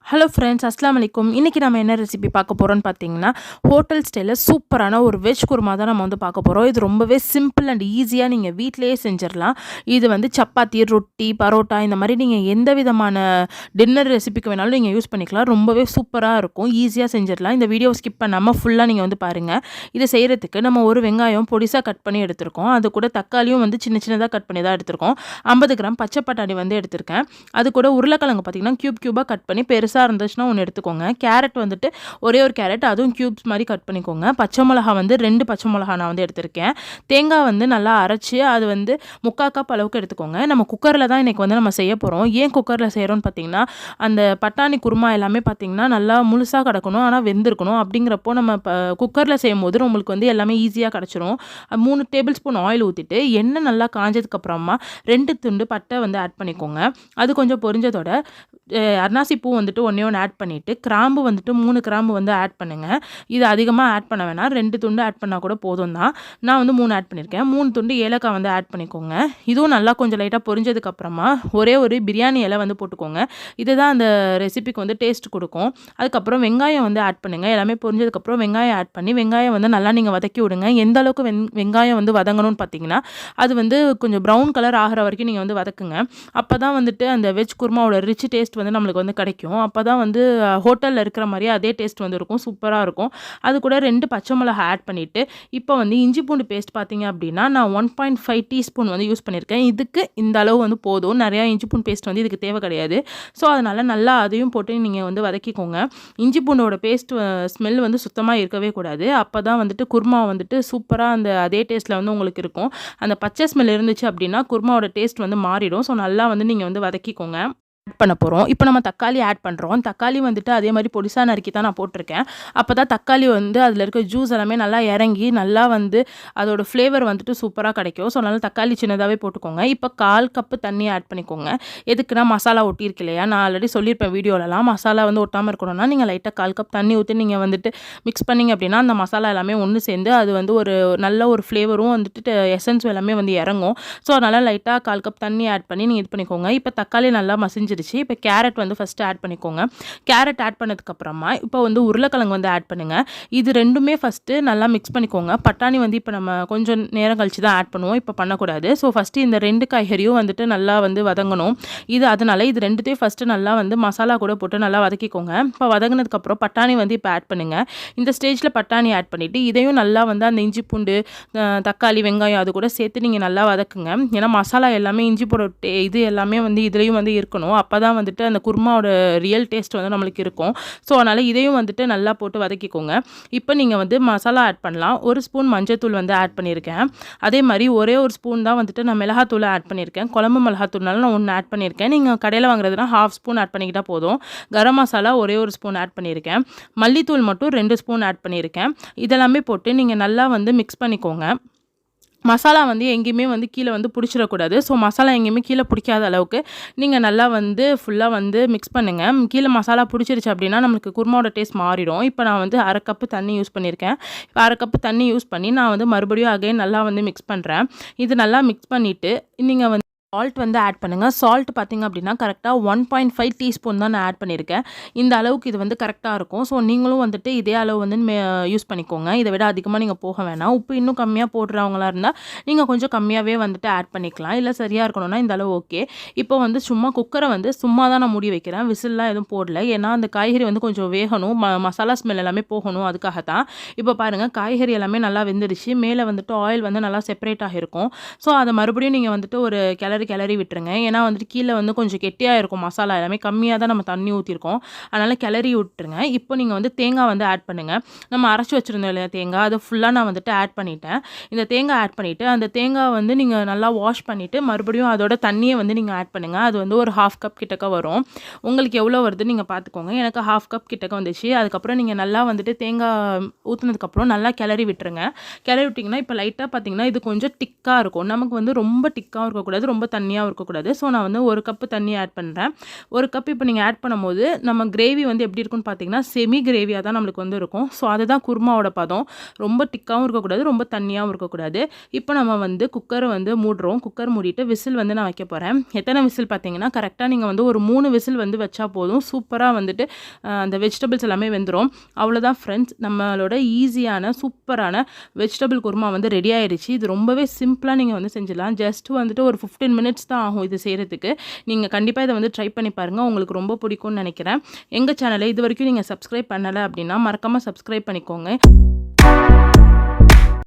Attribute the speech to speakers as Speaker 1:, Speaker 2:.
Speaker 1: Hello friends, அஸ்ஸலாமு அலைக்கும். இன்றைக்கி நம்ம என்ன ரெசிபி பார்க்க போகிறோன்னு பார்த்தீங்கன்னா, ஹோட்டல் ஸ்டைலில் சூப்பரான ஒரு வெஜ் குருமா தான் நம்ம வந்து பார்க்க போகிறோம். இது ரொம்பவே சிம்பிள் அண்ட் ஈஸியாக நீங்கள் வீட்டிலேயே செஞ்சிடலாம். இது வந்து சப்பாத்தி, ரொட்டி, பரோட்டா இந்த மாதிரி நீங்கள் எந்த விதமான டின்னர் ரெசிபிக்கு வேணாலும் நீங்கள் யூஸ் பண்ணிக்கலாம். ரொம்பவே சூப்பராக இருக்கும், ஈஸியாக செஞ்சிடலாம். இந்த வீடியோ ஸ்கிப் பண்ணாமல் ஃபுல்லாக நீங்கள் வந்து பாருங்கள். இதை செய்கிறதுக்கு நம்ம ஒரு வெங்காயம் பொடிசாக கட் பண்ணி எடுத்திருக்கோம். அது கூட தக்காளியும் வந்து சின்ன சின்னதாக கட் பண்ணி தான் எடுத்திருக்கோம். 50 கிராம் பச்சை பட்டாணி வந்து எடுத்திருக்கேன். அது கூட உருளைக்கிழங்கு பார்த்திங்கன்னா க்யூபாக கட் பண்ணி பெருசாக இருந்துச்சுன்னா ஒன்று எடுத்துக்கோங்க. கேரட் வந்துட்டு ஒரே ஒரு கேரட், அதுவும் க்யூப்ஸ் மாதிரி கட் பண்ணிக்கோங்க. பச்சை மிளகா வந்து 2 பச்சை மிளகா நான் வந்து எடுத்திருக்கேன். தேங்காய் வந்து நல்லா அரைச்சி அது வந்து 3/4 கப் அளவுக்கு எடுத்துக்கோங்க. நம்ம குக்கரில் தான் இன்றைக்கி வந்து நம்ம செய்ய போகிறோம். ஏன் குக்கரில் செய்கிறோன்னு பார்த்தீங்கன்னா, அந்த பட்டாணி குருமா எல்லாமே பார்த்திங்கன்னா நல்லா முழுசாக கிடக்கணும், ஆனால் வெந்திருக்கணும். அப்படிங்கிறப்போ நம்ம குக்கரில் செய்யும் போது நம்மளுக்கு வந்து எல்லாமே ஈஸியாக கிடச்சிரும். 3 டேபிள் ஸ்பூன் ஆயில் ஊற்றிட்டு எண்ணெய் நல்லா காஞ்சதுக்கப்புறமா 2 துண்டு பட்டை வந்து ஆட் பண்ணிக்கோங்க. அது கொஞ்சம் பொரிஞ்சதோட அன்னாசி பூ வந்துட்டு ஒன்று ஆட் பண்ணிவிட்டு, கிராம்பு வந்துட்டு 3 கிராம்பு வந்து ஆட் பண்ணுங்கள். இது அதிகமாக ஆட் பண்ண வேணாம், 2 துண்டு ஆட் பண்ணால் கூட போதும் தான். நான் வந்து 3 ஆட் பண்ணியிருக்கேன். 3 துண்டு ஏலக்காய் வந்து ஆட் பண்ணிக்கோங்க. இதுவும் நல்லா கொஞ்சம் லைட்டாக பொரிஞ்சதுக்கப்புறமா ஒரே ஒரு பிரியாணி இலை வந்து போட்டுக்கோங்க. இதுதான் அந்த ரெசிபிக்கு வந்து டேஸ்ட் கொடுக்கும். அதுக்கப்புறம் வெங்காயம் வந்து ஆட் பண்ணுங்கள். எல்லாமே பொரிஞ்சதுக்கப்புறம் வெங்காயம் ஆட் பண்ணி வெங்காயம் வந்து நல்லா நீங்கள் வதக்கி விடுங்க. எந்த அளவுக்கு வெங்காயம் வந்து வதங்கணும்னு பார்த்தீங்கன்னா, அது வந்து கொஞ்சம் ப்ரௌன் கலர் ஆகிற வரைக்கும் நீங்கள் வந்து வதக்குங்க. அப்போ தான் வந்துட்டு அந்த வெஜ் குருமாவோட ரிச் டேஸ்ட் வந்து நம்மளுக்கு வந்து கிடைக்கும். அப்போ தான் வந்து ஹோட்டலில் இருக்கிற மாதிரியே அதே டேஸ்ட் வந்து இருக்கும், சூப்பராக இருக்கும். அது கூட 2 பச்சை மிளகா ஆட் பண்ணிவிட்டு, இப்போ வந்து இஞ்சி பூண்டு பேஸ்ட் பார்த்தீங்க அப்படின்னா நான் 1.5 டீஸ்பூன் வந்து யூஸ் பண்ணியிருக்கேன். இதுக்கு இந்த அளவு வந்து போதும். நிறையா இஞ்சி பூண்டு பேஸ்ட் வந்து இதுக்கு தேவை கிடையாது. ஸோ அதனால் நல்லா அதையும் போட்டு நீங்கள் வந்து வதக்கிக்கோங்க. இஞ்சி பூண்டோட பேஸ்ட் ஸ்மெல் வந்து சுத்தமாக இருக்கவே கூடாது. அப்போ தான் வந்துட்டு குருமா வந்துட்டு சூப்பராக அந்த அதே டேஸ்ட்டில் வந்து உங்களுக்கு இருக்கும். அந்த பச்சை ஸ்மெல் இருந்துச்சு அப்படின்னா குருமாவோட டேஸ்ட் வந்து மாறிடும். ஸோ நல்லா வந்து நீங்கள் வந்து வதக்கிக்கோங்க. ஆட் பண்ண போகிறோம். இப்போ நம்ம தக்காளி ஆட் பண்ணுறோம். தக்காளி வந்துட்டு அதே மாதிரி பொடிசா நறுக்கி தான் நான் போட்டிருக்கேன். அப்போ தான் தக்காளி வந்து அதில் இருக்க ஜூஸ் எல்லாமே நல்லா இறங்கி நல்லா வந்து அதோட ஃப்ளேவர் வந்துட்டு சூப்பராக கிடைக்கும். ஸோ அதனால் தக்காளி சின்னதாகவே போட்டுக்கோங்க. இப்போ 1/4 கப்பு தண்ணி ஆட் பண்ணிக்கோங்க. எதுக்குன்னா மசாலா ஒட்டியிருக்கு இல்லையா, நான் ஆல்ரெடி சொல்லியிருப்பேன் வீடியோலலாம். மசாலா வந்து ஒட்டாமல் இருக்கணும்னா நீங்கள் லைட்டாக 1/4 கப் தண்ணி ஊற்றி நீங்கள் வந்துட்டு மிக்ஸ் பண்ணிங்க அப்படின்னா அந்த மசாலா எல்லாமே ஒன்று சேர்ந்து அது வந்து ஒரு நல்ல ஒரு ஃப்ளேவரும் வந்துட்டு எசன்ஸ் எல்லாமே வந்து இறங்கும். ஸோ அதனால் லைட்டாக 1/4 கப் தண்ணி ஆட் பண்ணி நீங்கள் இது பண்ணிக்கோங்க. இப்போ தக்காளி நல்லா மசிஞ்சு. இப்போ கேரட் வந்து ஃபஸ்ட்டு ஆட் பண்ணிக்கோங்க. கேரட் ஆட் பண்ணதுக்கப்புறமா இப்போ வந்து உருளைக்கிழங்கு வந்து ஆட் பண்ணுங்கள். இது ரெண்டுமே ஃபஸ்ட்டு நல்லா மிக்ஸ் பண்ணிக்கோங்க. பட்டாணி வந்து இப்போ நம்ம கொஞ்சம் நேரம் கழிச்சு தான் ஆட் பண்ணுவோம், இப்போ பண்ணக்கூடாது. ஸோ ஃபஸ்ட்டு இந்த 2 காய்கறியும் வந்துட்டு நல்லா வந்து வதங்கணும். அதனால் இது 2த்தையும் ஃபஸ்ட்டு நல்லா வந்து மசாலா கூட போட்டு நல்லா வதக்கிக்கோங்க. இப்போ வதங்கினதுக்கப்புறம் பட்டாணி வந்து இப்போ ஆட் பண்ணுங்கள். இந்த ஸ்டேஜில் பட்டாணி ஆட் பண்ணிவிட்டு இதையும் நல்லா வந்து அந்த இஞ்சி பூண்டு தக்காளி வெங்காயம் அது கூட சேர்த்து நீங்கள் நல்லா வதக்குங்க. ஏன்னா மசாலா எல்லாமே இஞ்சி போட இது எல்லாமே வந்து இதுலேயும் வந்து இருக்கணும். அப்போ தான் வந்துட்டு அந்த குருமாவோட ரியல் டேஸ்ட் வந்து நம்மளுக்கு இருக்கும். ஸோ அதனால் இதையும் வந்துட்டு நல்லா போட்டு வதக்கிக்கோங்க. இப்போ நீங்கள் வந்து மசாலா ஆட் பண்ணலாம். 1 ஸ்பூன் மஞ்சத்தூள் வந்து ஆட் பண்ணியிருக்கேன். அதே மாதிரி ஒரே ஒரு ஸ்பூன் தான் வந்துட்டு நான் மிளகாத்தூளை ஆட் பண்ணியிருக்கேன். குழம்பு மிளகாத்தூள்னால நான் 1 ஆட் பண்ணியிருக்கேன். நீங்கள் கடையில் வாங்குறதுனா 1/2 ஸ்பூன் ஆட் பண்ணிக்கிட்டால் போதும். கரம் மசாலா ஒரே ஒரு ஸ்பூன் ஆட் பண்ணியிருக்கேன். மல்லித்தூள் மட்டும் 2 ஸ்பூன் ஆட் பண்ணியிருக்கேன். இதெல்லாமே போட்டு நீங்கள் நல்லா வந்து மிக்ஸ் பண்ணிக்கோங்க. மசாலா வந்து எங்கேயுமே வந்து கீழே வந்து பிடிச்சிடக்கூடாது. ஸோ மசாலா எங்கேயுமே கீழே பிடிக்காத அளவுக்கு நீங்கள் நல்லா வந்து ஃபுல்லாக வந்து மிக்ஸ் பண்ணுங்கள். கீழே மசாலா பிடிச்சிருச்சு அப்படின்னா நம்மளுக்கு குருமாவோட டேஸ்ட் மாறிடும். இப்போ நான் வந்து 1/2 கப்பு தண்ணி யூஸ் பண்ணியிருக்கேன். இப்போ 1/2 கப்பு தண்ணி யூஸ் பண்ணி நான் வந்து மறுபடியும் அகைன் நல்லா வந்து மிக்ஸ் பண்ணுறேன். இது நல்லா மிக்ஸ் பண்ணிவிட்டு நீங்கள் வந்து சால்ட் வந்து ஆட் பண்ணுங்கள். சால்ட் பார்த்திங்க அப்படின்னா கரெக்டாக 1.5 டீஸ்பூன் தான் நான் ஆட் பண்ணியிருக்கேன். இந்த அளவுக்கு இது வந்து கரெக்டாக இருக்கும். ஸோ நீங்களும் வந்துட்டு இதே அளவு வந்து யூஸ் பண்ணிக்கோங்க. இதை விட அதிகமாக நீங்கள் போக வேணாம். உப்பு இன்னும் கம்மியாக போடுறவங்களா இருந்தால் நீங்கள் கொஞ்சம் கம்மியாகவே வந்துட்டு ஆட் பண்ணிக்கலாம். இல்லை சரியாக இருக்கணும்னா இந்த அளவு ஓகே. இப்போ வந்து சும்மா குக்கரை வந்து சும்மா தான் நான் மூடி வைக்கிறேன். விசில்லாம் எதுவும் போடல. ஏன்னா அந்த காய்கறி வந்து கொஞ்சம் வேகணும், மசாலா ஸ்மெல் எல்லாமே போகணும், அதுக்காக தான். இப்போ பாருங்கள் காய்கறி எல்லாமே நல்லா வெந்துடுச்சு. மேலே வந்துட்டு ஆயில் வந்து நல்லா செப்பரேட் ஆகிருக்கும். ஸோ அதை மறுபடியும் நீங்கள் வந்துட்டு ஒரு கிளறி விட்டுருங்க. ஏன்னா வந்துட்டு கீழே வந்து கொஞ்சம் கெட்டியாக இருக்கும். மசாலா எல்லாமே கம்மியாக தான் நம்ம தண்ணி ஊற்றிருக்கோம், அதனால் கிளறி விட்டுருங்க. இப்போ நீங்கள் வந்து தேங்காய் வந்து ஆட் பண்ணுங்கள். நம்ம அரைச்சி வச்சுருந்தோம் இல்லையா தேங்காய், அதை ஃபுல்லாக நான் வந்துட்டு ஆட் பண்ணிட்டேன். இந்த தேங்காய் ஆட் பண்ணிவிட்டு அந்த தேங்காய் வந்து நீங்கள் நல்லா வாஷ் பண்ணிவிட்டு மறுபடியும் அதோட தண்ணியை வந்து நீங்கள் ஆட் பண்ணுங்கள். அது வந்து ஒரு 1/2 கப் கிட்டக்க வரும். உங்களுக்கு எவ்வளோ வருதுன்னு நீங்கள் பார்த்துக்கோங்க. எனக்கு 1/2 கப் கிட்டக்க வந்துச்சு. அதுக்கப்புறம் நீங்கள் நல்லா வந்துட்டு தேங்காய் ஊற்றுனதுக்கப்புறம் நல்லா கிளறி விட்டுருங்க. கிளறி விட்டிங்கன்னா இப்போ லைட்டாக பார்த்தீங்கன்னா இது கொஞ்சம் திக்காக இருக்கும். நமக்கு வந்து ரொம்ப திக்காகவும் இருக்கக்கூடாது, ரொம்ப தண்ணியாகவும் இருக்கக்கூடாது. ஸோ நான் வந்து 1 கப்பு தண்ணி ஆட் பண்ணுறேன். 1 கப் இப்போ நீங்கள் ஆட் பண்ணும்போது நம்ம கிரேவி வந்து எப்படி இருக்குன்னு பார்த்தீங்கன்னா செமி கிரேவியாக தான் நம்மளுக்கு வந்து இருக்கும். ஸோ அதுதான் குருமாவோட பதம். ரொம்ப திக்காகவும் இருக்கக்கூடாது, ரொம்ப தண்ணியாகவும் இருக்கக்கூடாது. இப்போ நம்ம வந்து குக்கரை வந்து மூடுறோம். குக்கர் மூடிட்டு விசில் வந்து நான் வைக்க போகிறேன். எத்தனை விசில் பார்த்தீங்கன்னா கரெக்டாக நீங்கள் வந்து ஒரு 3 விசில் வந்து வச்சா போதும். சூப்பராக வந்துட்டு அந்த வெஜிடபிள்ஸ் எல்லாமே வெந்துடும். அவ்வளோதான் ஃப்ரெண்ட்ஸ், நம்மளோட ஈஸியான சூப்பரான வெஜிடபிள் குருமா வந்து ரெடி ஆயிடுச்சு. இது ரொம்பவே சிம்பிளாக நீங்கள் வந்து செஞ்சிடலாம். ஜஸ்ட் வந்துட்டு ஒரு 15 மினிட்ஸ் தான் ஆகும் இது செய்கிறதுக்கு. நீங்கள் கண்டிப்பாக இதை வந்து ட்ரை பண்ணி பாருங்கள், உங்களுக்கு ரொம்ப பிடிக்கும்னு நினைக்கிறேன். எங்கள் சேனலை இது வரைக்கும் நீங்கள் சப்ஸ்கிரைப் பண்ணலை அப்படின்னா மறக்காமல் சப்ஸ்கிரைப் பண்ணிக்கோங்க.